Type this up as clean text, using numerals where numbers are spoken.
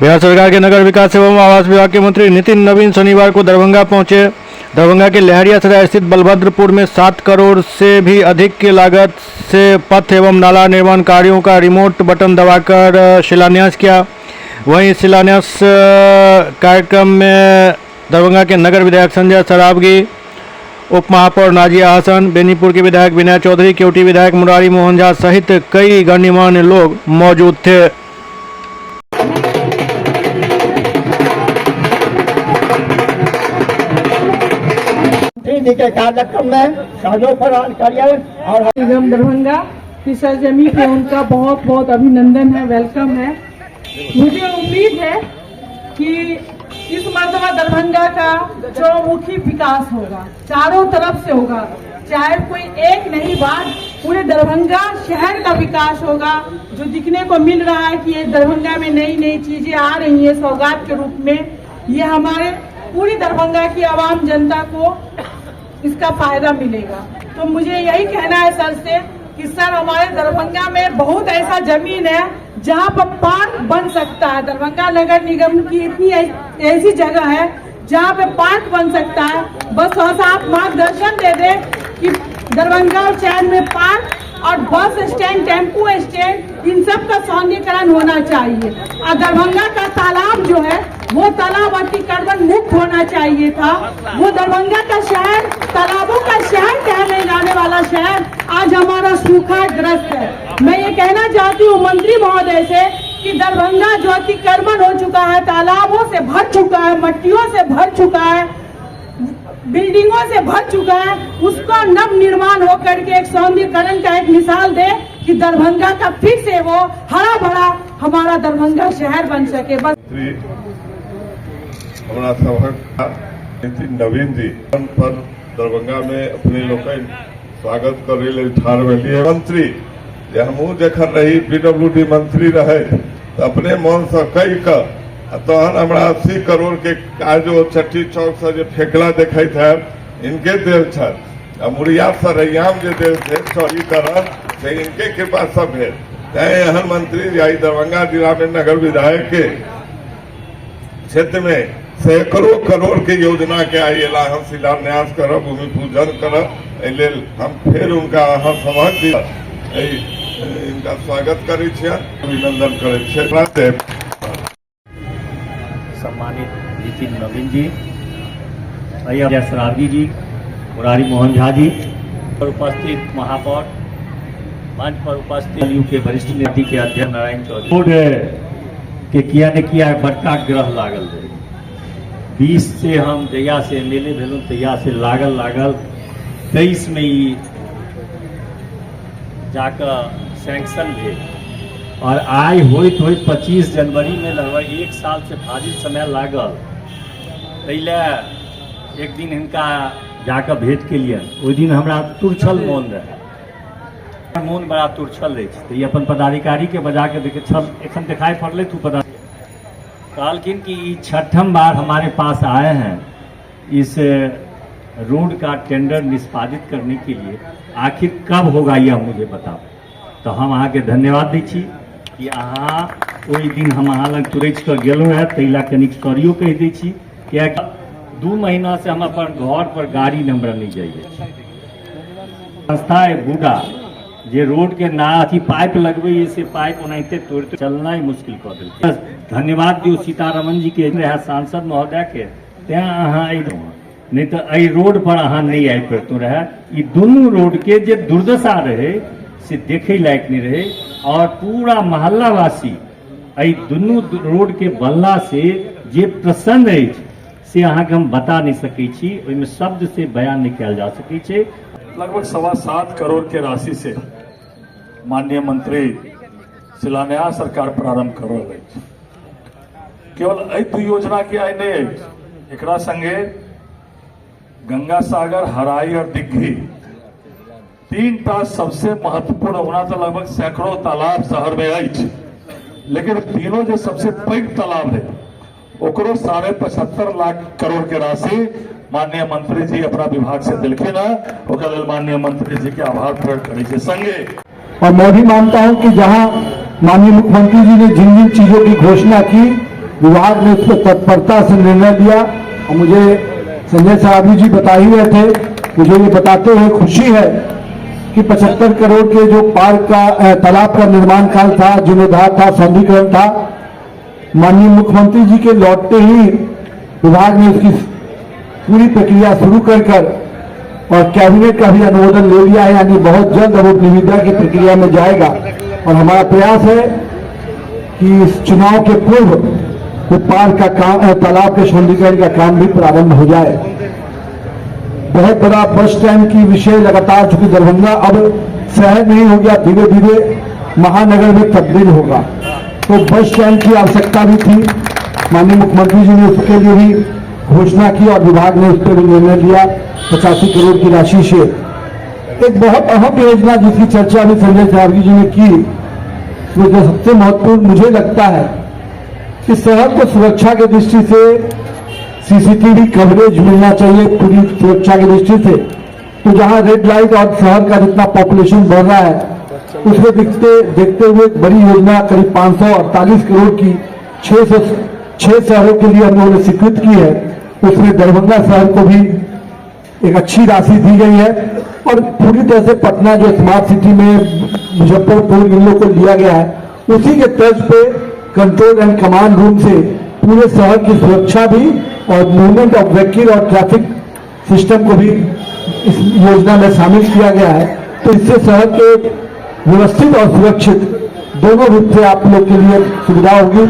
बिहार सरकार के नगर विकास एवं आवास विभाग के मंत्री नितिन नवीन शनिवार को दरभंगा पहुंचे। दरभंगा के लहरियासराय स्थित बलभद्रपुर में 7 करोड़ से भी अधिक की लागत से पथ एवं नाला निर्माण कार्यों का रिमोट बटन दबाकर शिलान्यास किया। वहीं शिलान्यास कार्यक्रम में दरभंगा के नगर विधायक संजय सरावगी, उप महापौर नाजिया हसन, बेनीपुर के विधायक विनय चौधरी, केवटी विधायक मुरारी मोहन झा सहित कई गणमान्य लोग मौजूद थे। के कार्यक्रम में और निगम दरभंगा की सरजमी पे उनका बहुत बहुत अभिनंदन है, वेलकम है। मुझे उम्मीद है कि इस मर्तबा दरभंगा का चौमुखी विकास होगा, चारों तरफ से होगा, चाहे कोई एक नहीं बात, पूरे दरभंगा शहर का विकास होगा। जो दिखने को मिल रहा है कि ये दरभंगा में नई नई चीजें आ रही है सौगात के रूप में, ये हमारे पूरी दरभंगा की आवाम जनता को इसका फायदा मिलेगा। तो मुझे यही कहना है सर से कि सर हमारे दरभंगा में बहुत ऐसा जमीन है जहाँ पर पार्क बन सकता है। दरभंगा नगर निगम की इतनी ऐसी जगह है जहाँ पे पार्क बन सकता है। बस थोड़ा आप मार्गदर्शन दे दे कि दरभंगा शहर में पार्क और बस स्टैंड, टेम्पू स्टैंड, इन सब का सौंदर्यीकरण होना चाहिए। और दरभंगा का तालाब जो है वो तालाब अतिक्रमण मुक्त होना चाहिए था। वो दरभंगा का शहर तालाबों का शहर कहने जाने वाला शहर आज हमारा सूखाग्रस्त है। मैं ये कहना चाहती हूँ मंत्री महोदय से कि दरभंगा जो अतिक्रमण हो चुका है, तालाबों से भर चुका है, मट्टियों से भर चुका है, बिल्डिंगों से भर चुका है, उसका नव निर्माण होकर के एक सौंदर्यीकरण का एक मिसाल दे कि दरभंगा का फिर से वो हरा भरा हमारा दरभंगा शहर बन सके। बस हमारा सभा नितिन नवीन जी पर दरभंगा में अपने लोग स्वागत करे ठाड़ लिए मंत्री हमू जखन रही पीडब्ल्यूडी मंत्री रहे तो अपने मन से कई तहन हमारा 80 करोड़ के जो छठी चौक से जो फेकला देखे थे इनके दिल छे मुड़िया से रैयाम जो दिल थे सही तरह से इनके कृपा सब है। एहन मंत्री आई दरभंगा जिला में नगर विधायक के क्षेत्र में सैकड़ों करोड़ के योजना के आइला हम शिलान्यास करब, भूमि पूजन करब, हम फिर उनका समझ दिया इनका स्वागत करे अभिनंदन करे। सम्मानित नितिन नवीन जी, संजय सरावगी जी, मुरारी मोहन झा जी और उपस्थित महापौर, मंच पर उपस्थित के वरिष्ठ नीति के अध्यक्ष नारायण चौधरी के किया ने किया बड़का ग्रह लागल 20 से हम जहिया से एमएलए भेलू तहिया से लागल 23 में ही जाकर सैंक्शन भेल और आय होइत 25 जनवरी में लगभग 1 साल से भारी समय लागल। पहले एक दिन इनका जाकर भेंट के लिए ओहि दिन हमरा तुरछल मन रहे, मन बड़ा तुरछल रहे तो ये अपन पदाधिकारी के बजा के देखे छल एखन दिखाई पड़ले तू पदाधिकारी कहलखिन कि 6ठम बार हमारे पास आए हैं इस रोड का टेंडर निष्पादित करने के लिए, आखिर कब होगा यह मुझे बताओ। तो हम अहाँ के धन्यवाद दै छी कि अहाँ ओहि दिन हम अहाँ लग तुरंत कर गेलहुँ है तैला कनिक सॉरियो कहि दै छी किया 2 महीना से हम अपन घर पर गाड़ी नंबर नहीं जाइए। संस्था है बूढ़ा जे रोड के ना अथी पाइप लगबे से पाइप ओनाहिते तोड़ते चलना ही मुश्किल कर देलकै। धन्यवाद दियो सीतारमन जी के रहे सांसद महोदय के, तें अहाँ नहीं तो एहि रोड पर अहाँ नहीं आबि पैतु रहे। ई दुनू रोड के जे दुर्दशा रहे से देखे लायक नहीं रहे और पूरा मोहल्ला वासी एहि दुनू रोड के बनला से जे प्रसन्न है से अहाँ के हम बता नहीं सकै छी, ओहिमे शब्द से बयान नहीं कयल जा सकै छै। लगभग 7.25 करोड़ के राशि से माननीय मंत्री शिलान्यास सरकार प्रारंभ कर रही है। केवल एहि 2 योजना के आय नहीं है, एकरा संगे गंगा सागर, हराई और दिग्घी 3टा सबसे महत्वपूर्ण होना तो लगभग सैकड़ों तालाब शहर में है, लेकिन तीनों जो सबसे पैघ तालाब है ओकरो 75.5 लाख करोड़ के राशि माननीय मंत्री जी अपना विभाग से दिलखिन है। माननीय मंत्री जी के आभार प्रकट करे संगे और मैं भी मानता हूं कि जहां माननीय मुख्यमंत्री जी ने जिन जिन चीजों की घोषणा की विभाग ने उस पर तत्परता से निर्णय लिया और मुझे संजय सराबी जी बता ही रहे थे, मुझे ये बताते हुए खुशी है कि 75 करोड़ के जो पार्क का तालाब का निर्माण कार्य था, जीर्णोद्धार था, सौंदर्यीकरण था, माननीय मुख्यमंत्री जी के लौटते ही विभाग ने उसकी पूरी प्रक्रिया शुरू कर और कैबिनेट का भी अनुमोदन ले लिया है, यानी बहुत जल्द अब निविदा की प्रक्रिया में जाएगा। और हमारा प्रयास है कि इस चुनाव के पूर्व वो पार्क का काम, तालाब के सौंदर्यीकरण का काम भी प्रारंभ हो जाए। बहुत बड़ा बस स्टैंड की विषय लगातार, चूंकि दरभंगा अब शहर नहीं हो गया, धीरे धीरे महानगर में तब्दील होगा, तो बस स्टैंड की आवश्यकता भी थी। माननीय मुख्यमंत्री जी ने उसके लिए भी घोषणा की और विभाग ने उस पर भी निर्णय लिया 85 करोड़ की राशि से। एक बहुत अहम योजना जिसकी चर्चा भी संजय सरावगी जी ने की, वो जो सबसे महत्वपूर्ण मुझे लगता है कि शहर को सुरक्षा की दृष्टि से सीसीटीवी कवरेज मिलना चाहिए पूरी सुरक्षा की दृष्टि से। तो जहां रेड लाइट और शहर का जितना पॉपुलेशन बढ़ रहा है उसको देखते हुए एक बड़ी योजना करीब 548 करोड़ की 6 शहरों के लिए हम लोगों ने स्वीकृत की है। उसमें दरभंगा शहर को भी एक अच्छी राशि दी गई है और पूरी तरह से पटना जो स्मार्ट सिटी में मुजफ्फरपुर इन लोगों को लिया गया है, उसी के तर्ज पे कंट्रोल एंड कमांड रूम से पूरे शहर की सुरक्षा भी और मूवमेंट ऑफ व्हीकल और ट्रैफिक सिस्टम को भी इस योजना में शामिल किया गया है। तो इससे शहर के व्यवस्थित और सुरक्षित दोनों रूप से आप लोग के लिए सुविधा होगी।